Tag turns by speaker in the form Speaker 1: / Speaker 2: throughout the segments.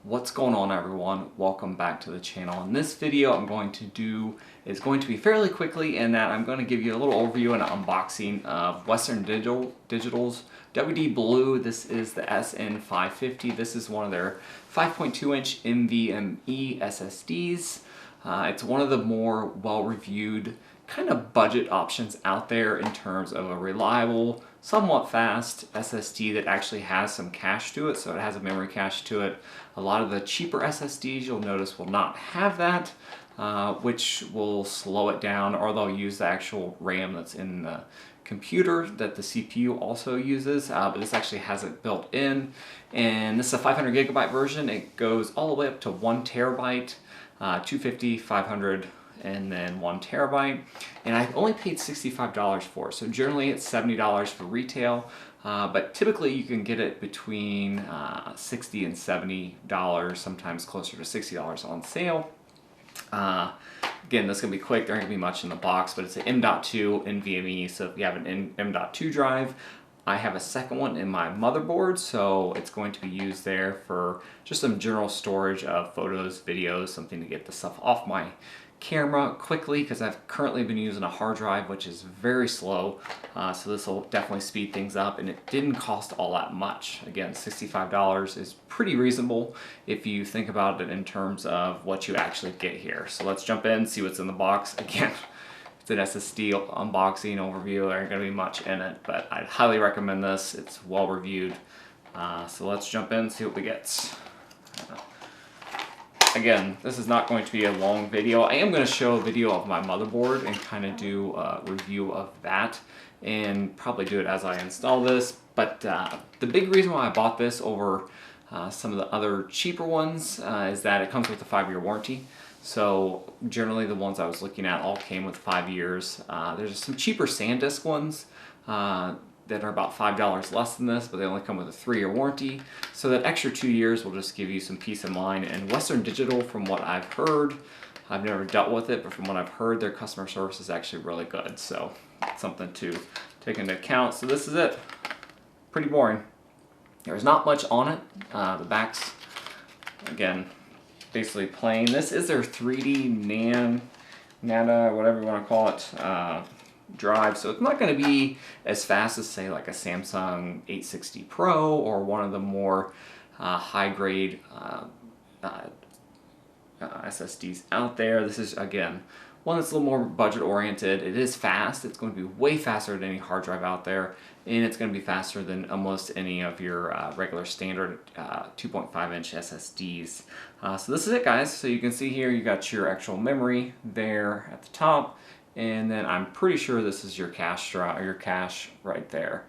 Speaker 1: What's going on, everyone? Welcome back to the channel. In this video I'm going to do is going to be fairly quickly in that I'm going to give you a little overview and unboxing of Western Digital's WD Blue. This is the SN550. This is one of their 5.2-inch NVMe SSDs. It's one of the more well-reviewed kind of budget options out there in terms of a reliable, somewhat fast SSD that actually has some cache to it, so it has a memory cache to it. A lot of the cheaper SSDs you'll notice will not have that, which will slow it down, or they'll use the actual RAM that's in the computer that the CPU also uses, but this actually has it built in. And this is a 500 gigabyte version. It goes all the way up to 1 terabyte, 250, 500, and then 1 terabyte, and I only paid $65 for it. So generally it's $70 for retail, but typically you can get it between $60 and $70, sometimes closer to $60 on sale. Again, this is going to be quick. There ain't going to be much in the box, but it's an M.2 NVMe, so if you have an M.2 drive, I have a second one in my motherboard, so it's going to be used there for just some general storage of photos, videos, something to get the stuff off my camera quickly, because I've currently been using a hard drive which is very slow, so this will definitely speed things up, and it didn't cost all that much. Again, $65 is pretty reasonable if you think about it in terms of what you actually get here. So let's jump in, see what's in the box. Again, it's an SSD unboxing overview. There ain't gonna be much in it, but I'd highly recommend this. It's well reviewed. So let's jump in and see what we get. Again, this is not going to be a long video. I am going to show a video of my motherboard and kind of do a review of that, and probably do it as I install this. But the big reason why I bought this over some of the other cheaper ones is that it comes with a 5-year warranty. So generally the ones I was looking at all came with 5 years. There's some cheaper SanDisk ones that are about $5 less than this, but they only come with a 3-year warranty. So that extra 2 years will just give you some peace of mind. And Western Digital, from what I've heard, I've never dealt with it, but from what I've heard, their customer service is actually really good. So it's something to take into account. So this is it. Pretty boring. There's not much on it. The back's, again, basically plain. This is their 3D NAND, whatever you want to call it, drive, so it's not going to be as fast as, say, like a Samsung 860 Pro or one of the more high-grade SSDs out there. This is, again, one that's a little more budget-oriented. It is fast. It's going to be way faster than any hard drive out there, and it's going to be faster than almost any of your regular standard 2.5-inch SSDs. So this is it, guys. So you can see here you got your actual memory there at the top, and then I'm pretty sure this is your cache right there.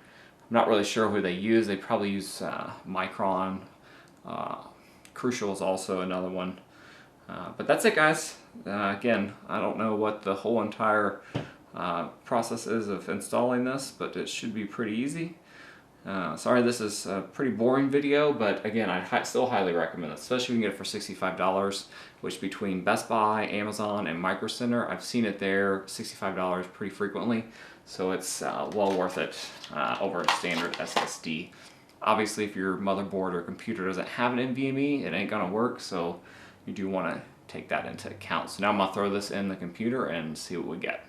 Speaker 1: I'm not really sure who they use. They probably use Micron. Crucial is also another one. But that's it, guys. Again, I don't know what the whole entire process is of installing this, but it should be pretty easy. Sorry this is a pretty boring video, but again, I still highly recommend it, especially if you can get it for $65, which between Best Buy, Amazon, and Micro Center, I've seen it there, $65 pretty frequently, so it's well worth it over a standard SSD. Obviously, if your motherboard or computer doesn't have an NVMe, it ain't gonna work, so you do want to take that into account. So now I'm gonna throw this in the computer and see what we get.